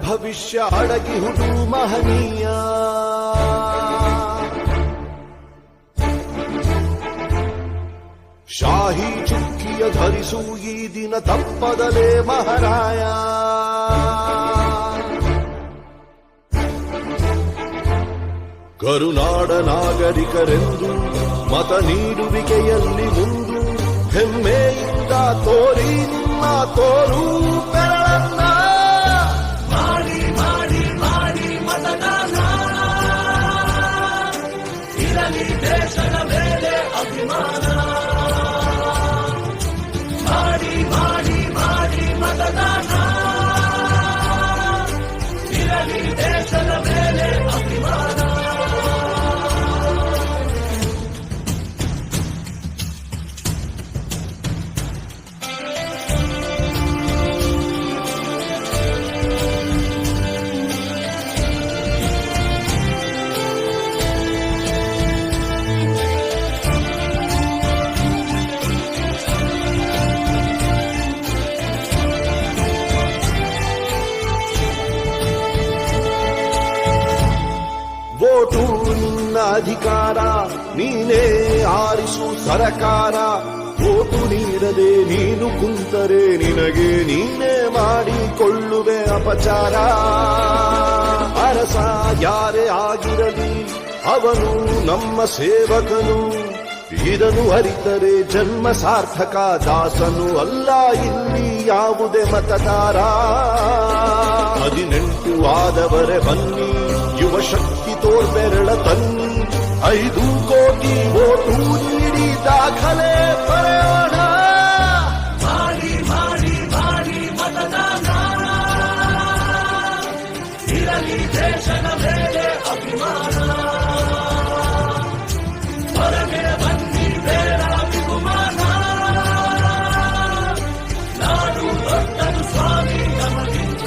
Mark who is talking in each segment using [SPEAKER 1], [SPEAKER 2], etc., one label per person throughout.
[SPEAKER 1] ಭವಿಷ್ಯ ಅಡಗಿ ಹುಡು ಮಹನೀಯ. ಶಾಹಿ ಚುಕ್ಕಿಯ ಧರಿಸು ಈ ದಿನ ತಪ್ಪದಲೇ ಮಹಾರಾಯ. ಕರುನಾಡ ನಾಗರಿಕರೆಂದು ಮತ ನೀಡುವಿಕೆಯಲ್ಲಿ ಮುಂದು ಹೆಮ್ಮೆಯಿಂದ ತೋರಿ ನಿಮ್ಮ ತೋರು ಬೆರಳನ್ನ.
[SPEAKER 2] ಮಾಡಿ ಮಾಡಿ ಮಾಡಿ ಮತದಾನ, ಇರಲಿ ದೇಶದ ಮೇಲೆ ಅಭಿಮಾನ. ಮಾಡಿ ಮಾಡಿ ಮಾಡಿ ಮತದಾನ, ಇರಲಿ ದೇಶದ ಮೇಲೆ ಅಭಿಮಾನ.
[SPEAKER 1] ವೋಟು ನಿನ್ನ ಅಧಿಕಾರ, ನೀನೇ ಆರಿಸು ಸರಕಾರ. ವೋಟು ನೀಡದೆ ನೀನು ಕುಂತರೆ ನಿನಗೆ ನೀನೇ ಮಾಡಿಕೊಳ್ಳುವೆ ಅಪಚಾರ. ಅರಸ ಯಾರೇ ಆಗಿರಲಿ ಅವನು ನಮ್ಮ ಸೇವಕನು, ಇದನ್ನು ಅರಿತರೆ ಜನ್ಮ ಸಾರ್ಥಕ. ದಾಸನು ಅಲ್ಲ ಇಲ್ಲಿ ಯಾವುದೇ ಮತದಾರ. 18 ಆದವರೇ ಬನ್ನಿ, ಯುವ ಶಕ್ತಿ ತೋರ್ಬೆರಳ ತನ್ನಿ. 5 ಕೋಟಿ ವೋಟು ನೀಡಿ ದಾಖಲೆ ಬರೆಯೋಣ.
[SPEAKER 2] ಮಾಡಿ ಮಾಡಿ ಮಾಡಿ ಮತದಾನ, ಇರಲಿ ದೇಶದ ಮೇಲೆ ಅಭಿಮಾನ. ಹೊರಗೆ ಬನ್ನಿ ಬೇಡ ವಿಗುಮಾನ, ನಾಡು ದೊಡ್ಡದು ಸ್ವಾಮಿ ನಮಗಿಂತ.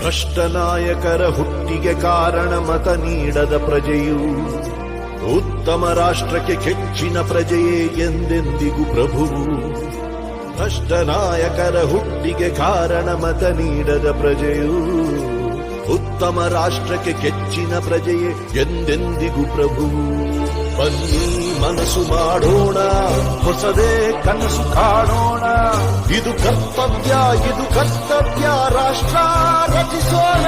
[SPEAKER 1] ಭ್ರಷ್ಟ ನಾಯಕರ ಹುಟ್ಟಿಗೆ ಕಾರಣ ಮತ ನೀಡದ ಪ್ರಜೆಯು. ಉತ್ತಮ ರಾಷ್ಟ್ರಕ್ಕೆ ಕೆಚ್ಚಿನ ಪ್ರಜೆಯೇ ಎಂದೆಂದಿಗೂ ಪ್ರಭುವು. ಭ್ರಷ್ಟ ನಾಯಕರ ಹುಟ್ಟಿಗೆ ಕಾರಣ ಮತ ನೀಡದ ಪ್ರಜೆಯು. ಉತ್ತಮ ರಾಷ್ಟ್ರಕ್ಕೆ ಕೆಚ್ಚಿನ ಪ್ರಜೆಯೇ ಎಂದೆಂದಿಗೂ ಪ್ರಭುವು. ಬನ್ನಿ ಮನಸ್ಸು ಮಾಡೋಣ, ಹೊಸದೇ ಕನಸು ಕಾಣೋಣ. ಇದು ಕರ್ತವ್ಯ, ಇದು ಕರ್ತವ್ಯ, ರಾಷ್ಟ್ರ ರಚಿಸೋಣ.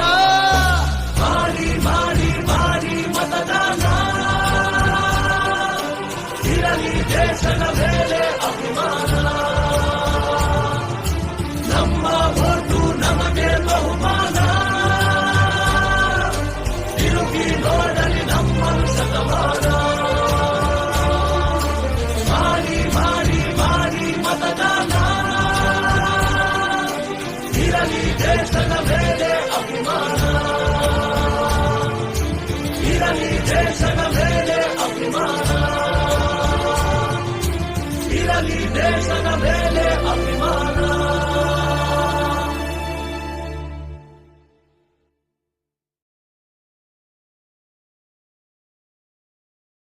[SPEAKER 2] ಮಾಡಿ ಮಾಡಿ ಮಾಡಿ ಮತದಾನ, ಇರಲಿ ದೇಶದ ಮೇಲೆ ಅಭಿಮಾನ. ನಮ್ಮ ಓಟು ನಮಗೆ ಬಹುಮಾನ, ತಿರುಗಿ ನೋಡಲಿ ನಮ್ಮನ್ನು ಶತಮಾನ. ಮಾಡಿ ಮಾಡಿ ಮಾಡಿ ಮತದಾನ, ಇರಲಿ ದೇಶದ ಮೇಲೆ ಅಭಿಮಾನ. ಇರಲಿ ದೇಶದ ಮೇಲೆ ಅಭಿಮಾನ, ಇರಲಿ ದೇಶದ ಮೇಲೆ